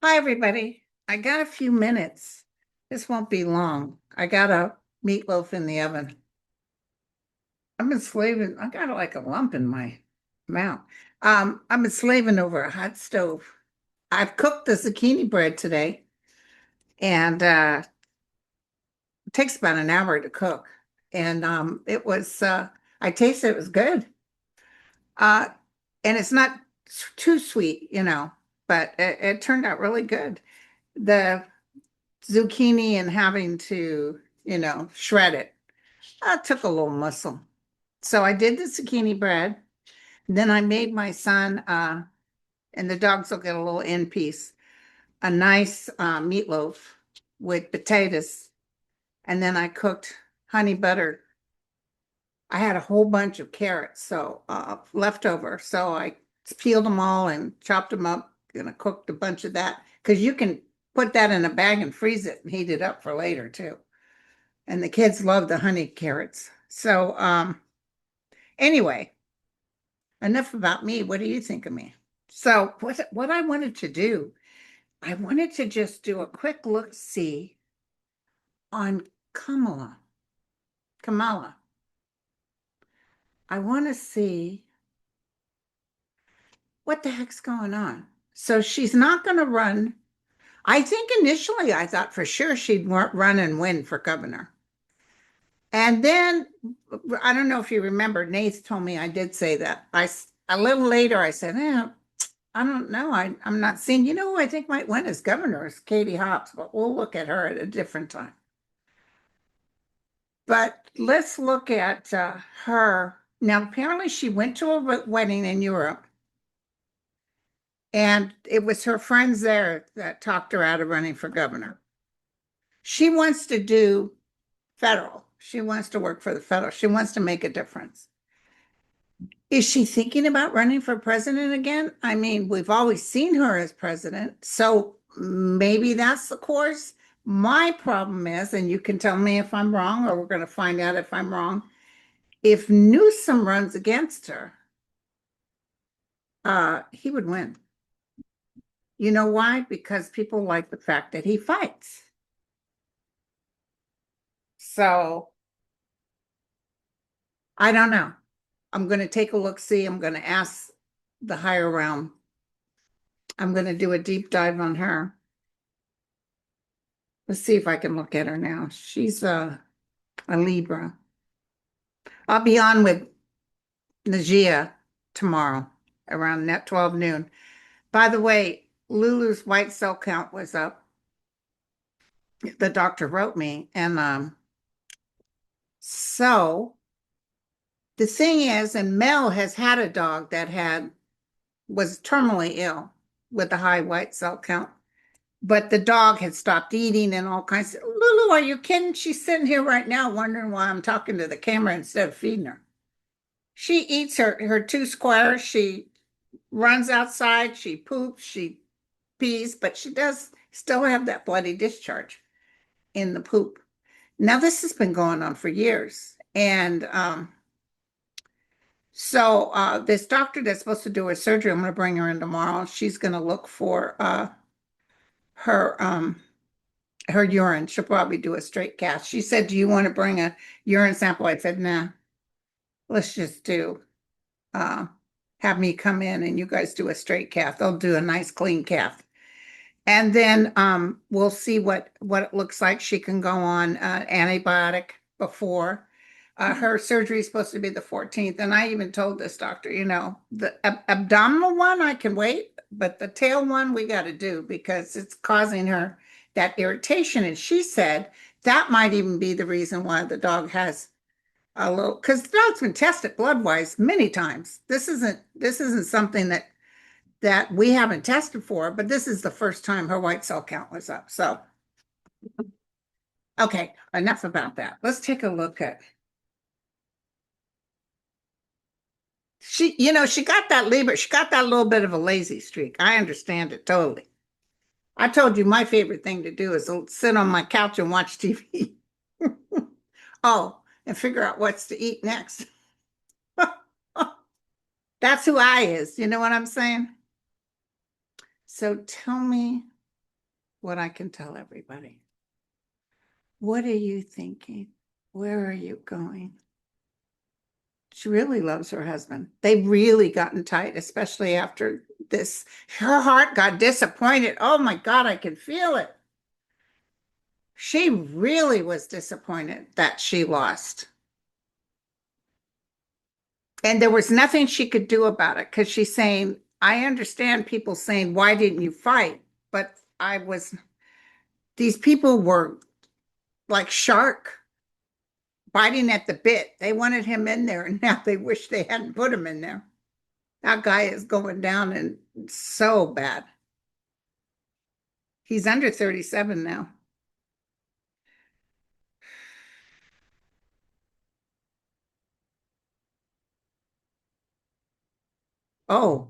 Hi, everybody. I got a few minutes. This won't be long. I got a meatloaf in the oven. I've been slaving. I got like a lump in my mouth. I've been slaving over a hot stove. I've cooked the zucchini bread today, and it takes about an hour to cook. And I tasted it was good. Uh, and it's not too sweet, but it turned out really good. The zucchini and having to, shred it. Took a little muscle. So I did the zucchini bread. Then I made my son, and the dogs will get a little end piece, a nice meatloaf with potatoes. And then I cooked honey butter. I had a whole bunch of carrots, so leftover. So I peeled them all and chopped them up and I cooked a bunch of that because you can put that in a bag and freeze it and heat it up for later too. And the kids love the honey carrots. So anyway, enough about me. What do you think of me? So what I wanted to do, I wanted to just do a quick look see on Kamala. Kamala. I want to see what the heck's going on. So she's not going to run. I think initially I thought for sure she'd run and win for governor. And then I don't know if you remember, Nate told me I did say that. A little later I said, I don't know. I'm not seeing, who I think might win as governor is Katie Hobbs, but we'll look at her at a different time. But let's look at her. Now, apparently she went to a wedding in Europe, and it was her friends there that talked her out of running for governor. She wants to do federal. She wants to work for the federal. She wants to make a difference. Is she thinking about running for president again? I mean, we've always seen her as president, so maybe that's the course. My problem is, and you can tell me if I'm wrong, or we're going to find out if I'm wrong. If Newsome runs against her, he would win. You know why? Because people like the fact that he fights. So I don't know. I'm going to take a look, see. I'm going to ask the higher realm. I'm going to do a deep dive on her. Let's see if I can look at her now. She's a Libra. I'll be on with Najia tomorrow around net 12 noon. By the way, Lulu's white cell count was up. The doctor wrote me. And so the thing is, and Mel has had a dog that was terminally ill with a high white cell count. But the dog had stopped eating and all kinds of, Lulu, are you kidding? She's sitting here right now wondering why I'm talking to the camera instead of feeding her. She eats her two squares. She runs outside. She poops. She pees, but she does still have that bloody discharge in the poop. Now, this has been going on for years. And so this doctor that's supposed to do her surgery, I'm going to bring her in tomorrow. She's going to look for her her urine. She'll probably do a straight cast. She said, do you want to bring a urine sample? I said, nah, let's just have me come in and you guys do a straight cath. They'll do a nice clean cath. And then we'll see what it looks like. She can go on antibiotic before. Her surgery is supposed to be the 14th. And I even told this doctor, the abdominal one, I can wait, but the tail one we got to do because it's causing her that irritation. And she said that might even be the reason why the dog has a little, because the dog's been tested blood-wise many times. This isn't something that we haven't tested for, but this is the first time her white cell count was up. So, okay, enough about that. Let's take a look at she got that Libra, she got that little bit of a lazy streak. I understand it totally. I told you my favorite thing to do is sit on my couch and watch TV. Oh, and figure out what's to eat next. That's who I is. You know what I'm saying? So tell me. what I can tell everybody. What are you thinking? Where are you going? She really loves her husband. They've really gotten tight, especially after this. Her heart got disappointed. Oh my God, I can feel it. She really was disappointed that she lost. And there was nothing she could do about it because she's saying, I understand people saying, why didn't you fight? But these people were like shark biting at the bit. They wanted him in there, and now they wish they hadn't put him in there. That guy is going down and so bad. He's under 37 now. Oh,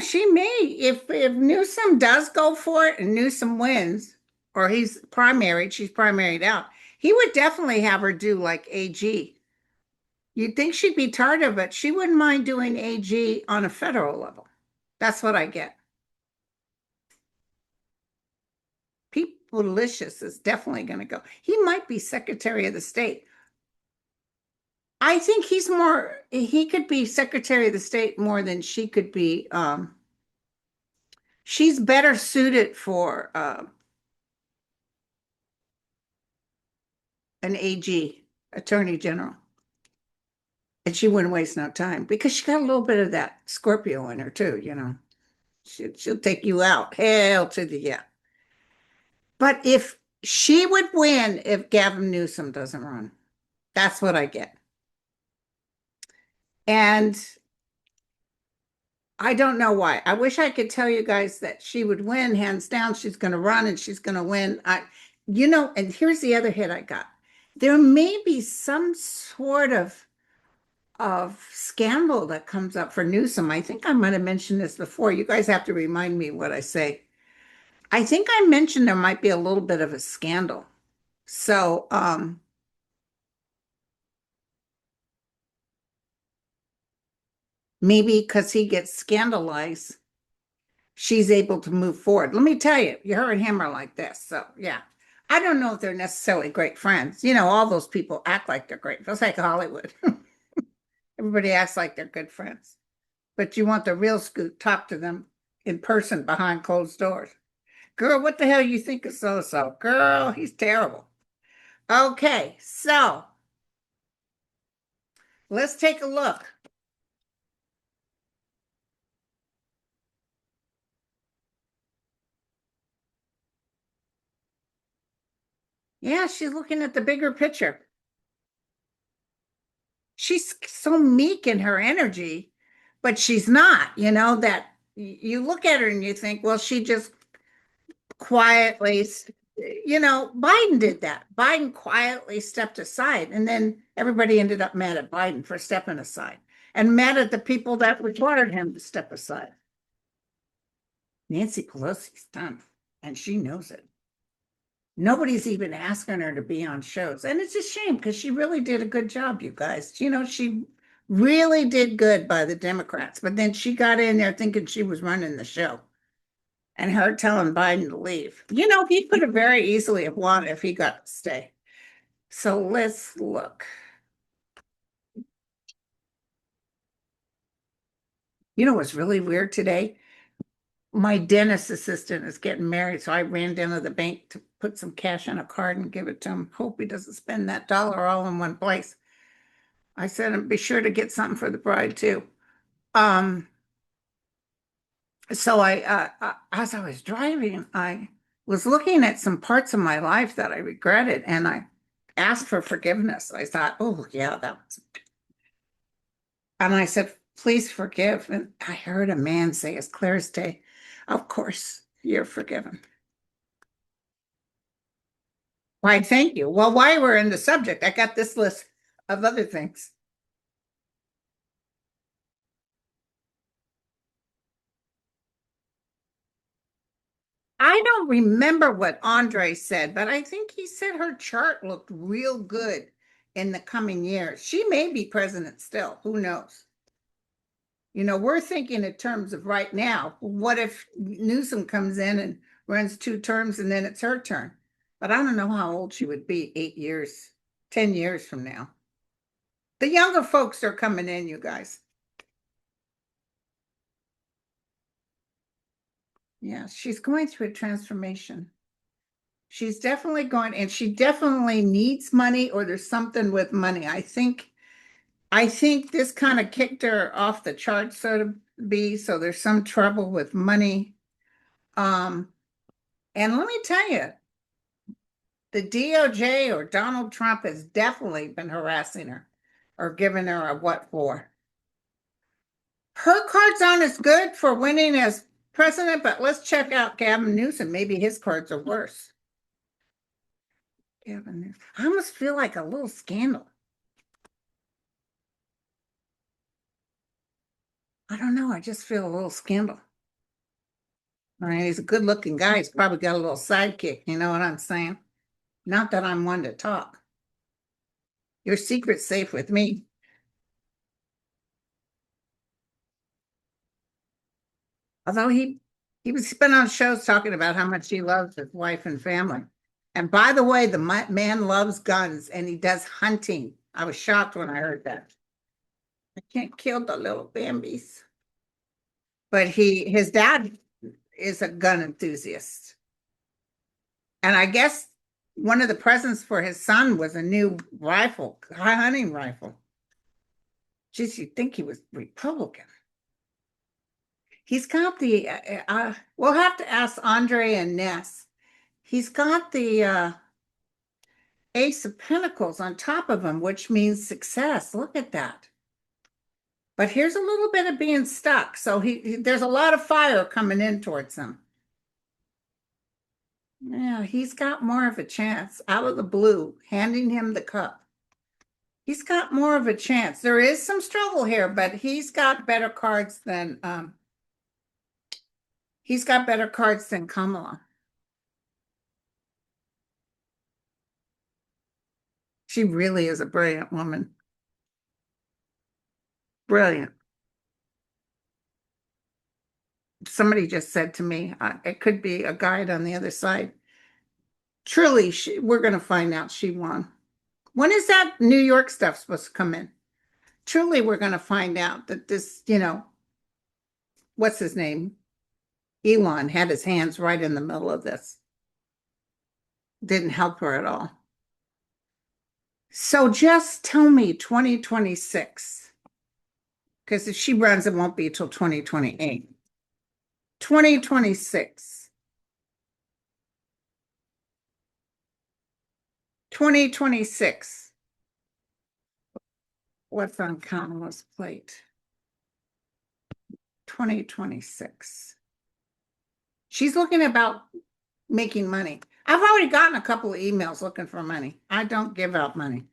she may, if Newsome does go for it and Newsome wins, or she's primaried out, he would definitely have her do like AG. You'd think she'd be tired of it. She wouldn't mind doing AG on a federal level. That's what I get. Pete Buttigieg is definitely going to go. He might be Secretary of the State. I think he could be Secretary of the State more than she could be. She's better suited for an AG, Attorney General. And she wouldn't waste no time because she got a little bit of that Scorpio in her too. She'll take you out. Hell to the yeah. But if she would win if Gavin Newsom doesn't run. That's what I get. And I don't know why. I wish I could tell you guys that she would win, hands down. She's going to run and she's going to win. And here's the other hit I got. There may be some sort of scandal that comes up for Newsom. I think I might have mentioned this before. You guys have to remind me what I say. I think I mentioned there might be a little bit of a scandal. So, maybe because he gets scandalized, she's able to move forward. Let me tell you, her and him are like this. So, yeah. I don't know if they're necessarily great friends. All those people act like they're great. It's like Hollywood. Everybody acts like they're good friends. But you want the real scoop, talk to them in person behind closed doors. Girl, what the hell you think of so-so? Girl, he's terrible. Okay, so let's take a look. Yeah, she's looking at the bigger picture. She's so meek in her energy, but she's not, that you look at her and you think, well, she just quietly, Biden did that. Biden quietly stepped aside, and then everybody ended up mad at Biden for stepping aside and mad at the people that required him to step aside. Nancy Pelosi's done, and she knows it. Nobody's even asking her to be on shows. And it's a shame because she really did a good job, you guys. She really did good by the Democrats, but then she got in there thinking she was running the show and her telling Biden to leave. He could have very easily have won if he got to stay. So let's look. What's really weird today? My dentist assistant is getting married, so I ran down to the bank to put some cash on a card and give it to him. Hope he doesn't spend that dollar all in one place. I said, be sure to get something for the bride too. So as I was driving, I was looking at some parts of my life that I regretted, and I asked for forgiveness. I thought, oh yeah, that was. And I said, please forgive. And I heard a man say, as clear as day, of course you're forgiven. Why, thank you. Well, while we're in the subject, I got this list of other things. I don't remember what Andre said, but I think he said her chart looked real good in the coming years. She may be president still. Who knows? We're thinking in terms of right now. What if Newsome comes in and runs 2 terms and then it's her turn? But I don't know how old she would be 8 years, 10 years from now. The younger folks are coming in, you guys. Yeah, she's going through a transformation. She's definitely going, and she definitely needs money, or there's something with money. I think this kind of kicked her off the charts, so to be. So there's some trouble with money. And let me tell you, the DOJ or Donald Trump has definitely been harassing her or giving her a what for. Her cards aren't as good for winning as president, but let's check out Gavin Newsom. Maybe his cards are worse. Gavin Newsom. I almost feel like a little scandal. I don't know. I just feel a little scandal. I mean, he's a good looking guy. He's probably got a little sidekick. You know what I'm saying? Not that I'm one to talk. Your secret's safe with me. Although he was been on shows talking about how much he loves his wife and family. And by the way, the man loves guns and he does hunting. I was shocked when I heard that. I can't kill the little Bambies. But his dad is a gun enthusiast. And I guess one of the presents for his son was a new rifle, high hunting rifle. Geez, you'd think he was Republican. He's got the, we'll have to ask Andre and Ness. He's got the Ace of Pentacles on top of him, which means success. Look at that. But here's a little bit of being stuck. So there's a lot of fire coming in towards him. Yeah, he's got more of a chance out of the blue, handing him the cup. He's got more of a chance. There is some struggle here, but he's got better cards than Kamala. She really is a brilliant woman. Brilliant. Somebody just said to me, it could be a guide on the other side. Truly, we're going to find out she won. When is that New York stuff supposed to come in? Truly, we're going to find out that this, what's his name? Elon had his hands right in the middle of this. Didn't help her at all. So just tell me 2026. Because if she runs, it won't be till 2028. 2026. 2026. What's on Kamala's plate? 2026. She's looking about making money. I've already gotten a couple of emails looking for money. I don't give out money.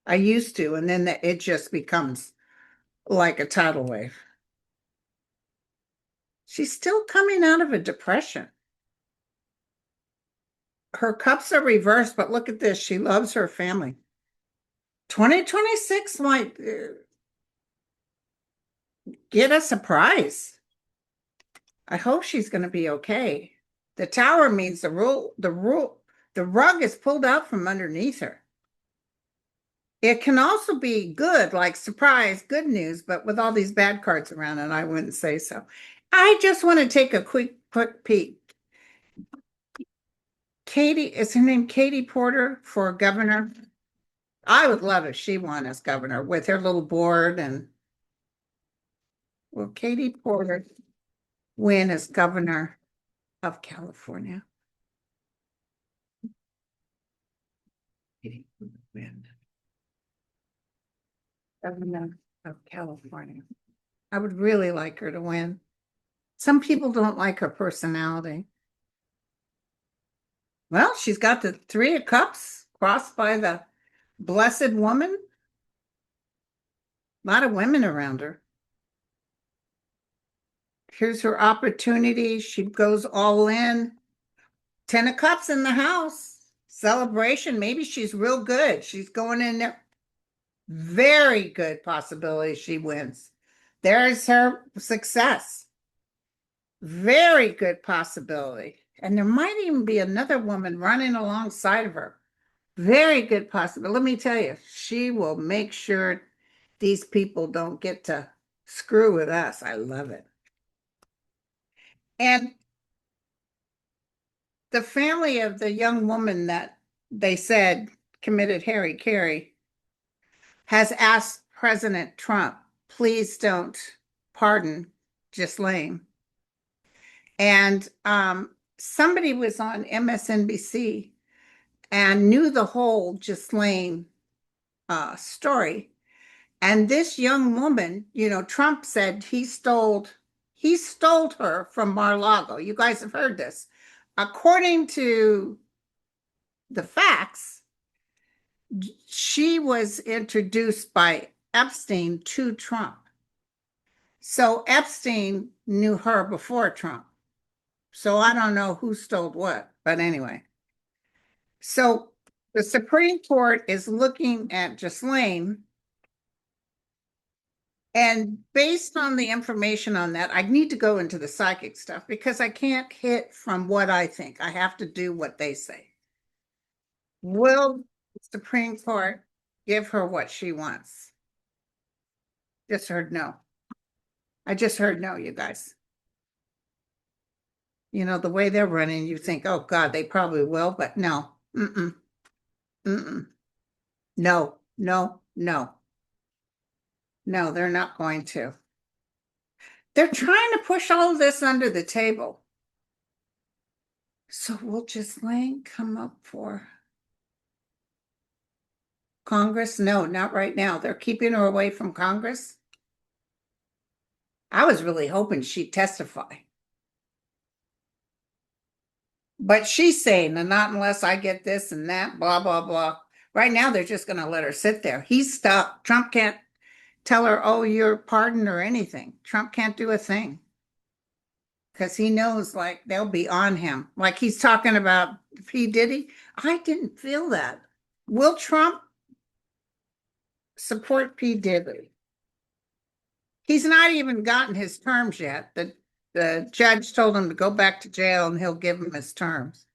I used to, and then it just becomes like a tidal wave. She's still coming out of a depression. Her cups are reversed, but look at this. She loves her family. 2026 might get a surprise. I hope she's going to be okay. The tower means the rug is pulled out from underneath her. It can also be good, like surprise, good news, but with all these bad cards around it, I wouldn't say so. I just want to take a quick peek. Katie, is her name Katie Porter for governor? I would love if she won as governor with her little board and will Katie Porter win as governor of California? Katie Porter win. Governor of California. I would really like her to win. Some people don't like her personality. Well, she's got the 3 of Cups crossed by the Blessed Woman. A lot of women around her. Here's her opportunity. She goes all in. 10 of Cups in the house. Celebration. Maybe she's real good. She's going in there. Very good possibility she wins. There's her success. Very good possibility. And there might even be another woman running alongside of her. Very good possibility. Let me tell you, she will make sure these people don't get to screw with us. I love it. And the family of the young woman that they said committed Harry Carey has asked President Trump, please don't pardon Ghislaine. And somebody was on MSNBC and knew the whole Ghislaine story. And this young woman, Trump said he stole her from Mar-a-Lago. You guys have heard this. According to the facts, she was introduced by Epstein to Trump. So Epstein knew her before Trump. So I don't know who stole what, but anyway. So the Supreme Court is looking at Ghislaine, and based on the information on that, I need to go into the psychic stuff because I can't hit from what I think. I have to do what they say. Will the Supreme Court give her what she wants? Just heard no. I just heard no, you guys. The way they're running, you think, oh God, they probably will, but no. Mm-mm. Mm-mm. No, no, no. No, they're not going to. They're trying to push all of this under the table. So will Ghislaine come up for Congress? No, not right now. They're keeping her away from Congress. I was really hoping she'd testify. But she's saying, not unless I get this and that, blah, blah, blah. Right now, they're just going to let her sit there. He's stuck. Trump can't tell her, oh, you're pardoned or anything. Trump can't do a thing. Because he knows, like, they'll be on him. Like he's talking about P. Diddy. I didn't feel that. Will Trump support P. Diddy? He's not even gotten his terms yet. The judge told him to go back to jail and he'll give him his terms.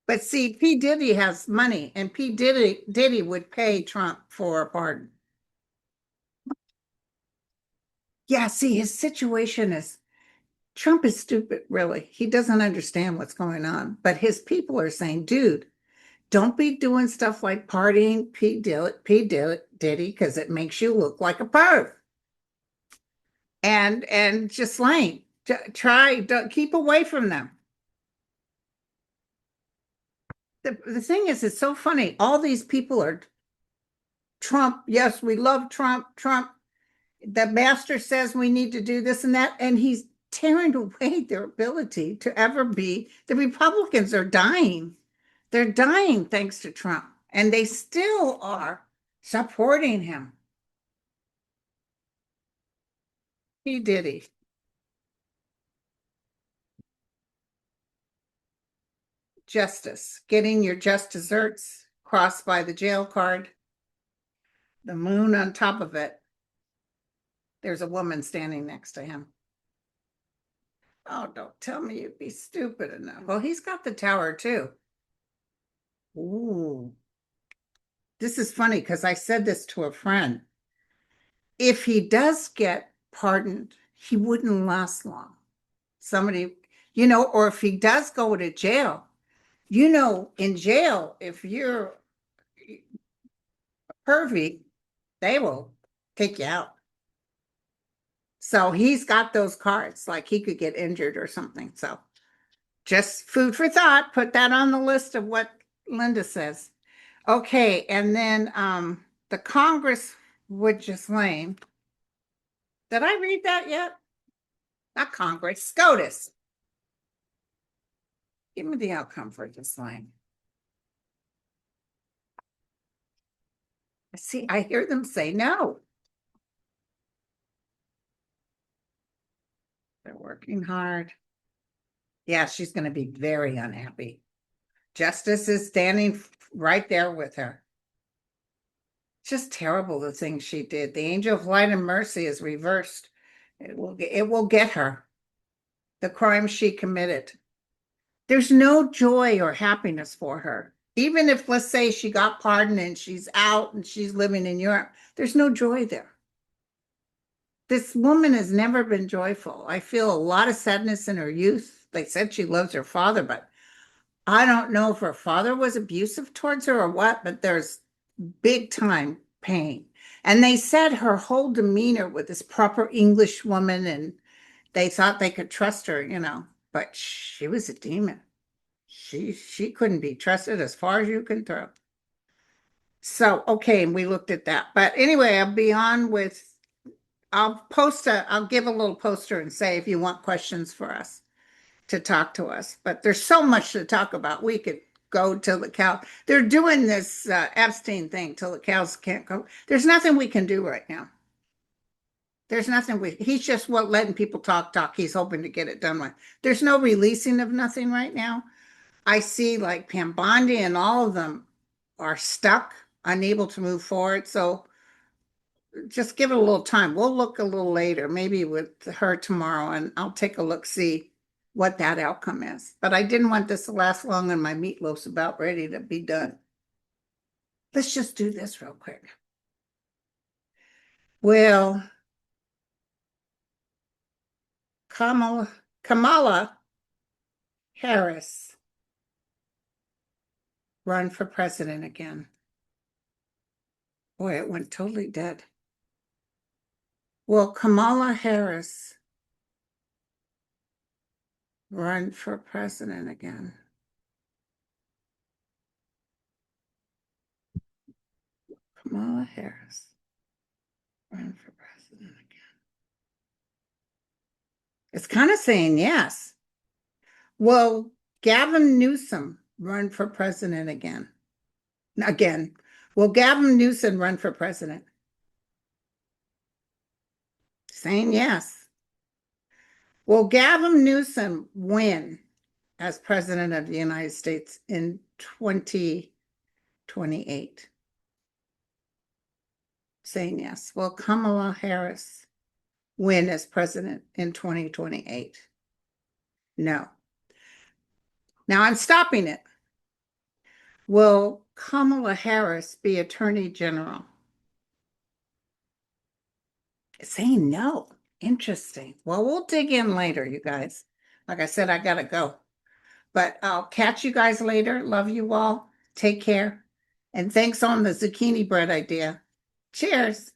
But see, P. Diddy has money, and P. Diddy would pay Trump for a pardon. Yeah, see, his situation is Trump is stupid, really. He doesn't understand what's going on. But his people are saying, dude, don't be doing stuff like partying P. Diddy because it makes you look like a perv. And just like don't keep away from them. The thing is, it's so funny. All these people are Trump. Yes, we love Trump. Trump. The master says we need to do this and that, and he's tearing away their ability to ever be. The Republicans are dying. They're dying thanks to Trump, and they still are supporting him. He did he. Justice, getting your just desserts crossed by the jail card, the moon on top of it. There's a woman standing next to him. Oh, don't tell me you'd be stupid enough. Well, he's got the tower too. Ooh. This is funny because I said this to a friend. If he does get pardoned, he wouldn't last long. Somebody, or if he does go to jail, in jail, if you're pervy, they will kick you out. So he's got those cards, like he could get injured or something. So just food for thought. Put that on the list of what Linda says. Okay, and then the Congress would just lame. Did I read that yet? Not Congress, SCOTUS. Give me the outcome for this line. See, I hear them say no. They're working hard. Yeah, she's going to be very unhappy. Justice is standing right there with her. Just terrible the things she did. The angel of light and mercy is reversed. It will get her. The crime she committed. There's no joy or happiness for her. Even if, let's say, she got pardoned and she's out and she's living in Europe, there's no joy there. This woman has never been joyful. I feel a lot of sadness in her youth. They said she loves her father, but I don't know if her father was abusive towards her or what, but there's big time pain. And they said her whole demeanor with this proper English woman, and they thought they could trust her, but she was a demon. She couldn't be trusted as far as you can throw. So, okay, we looked at that. But anyway, I'll be on with I'll give a little poster and say if you want questions for us to talk to us. But there's so much to talk about. We could go till the cow. They're doing this Epstein thing till the cows can't go. There's nothing we can do right now. There's nothing he's just letting people talk. He's hoping to get it done with. There's no releasing of nothing right now. I see like Pam Bondi and all of them are stuck, unable to move forward. So just give it a little time. We'll look a little later, maybe with her tomorrow, and I'll take a look, see what that outcome is. But I didn't want this to last long, and my meatloaf's about ready to be done. Let's just do this real quick. Well, Kamala Harris run for president again. Boy, it went totally dead. Will Kamala Harris run for president again? Kamala Harris run for president again. It's kind of saying yes. Will Gavin Newsome run for president again? Again. Will Gavin Newsom run for president? Saying yes. Will Gavin Newsom win as president of the United States in 2028? Saying yes. Will Kamala Harris win as president in 2028? No. Now I'm stopping it. Will Kamala Harris be Attorney General? Saying no. Interesting. Well, we'll dig in later, you guys. Like I said, I gotta go. But I'll catch you guys later. Love you all. Take care. And thanks on the zucchini bread idea. Cheers.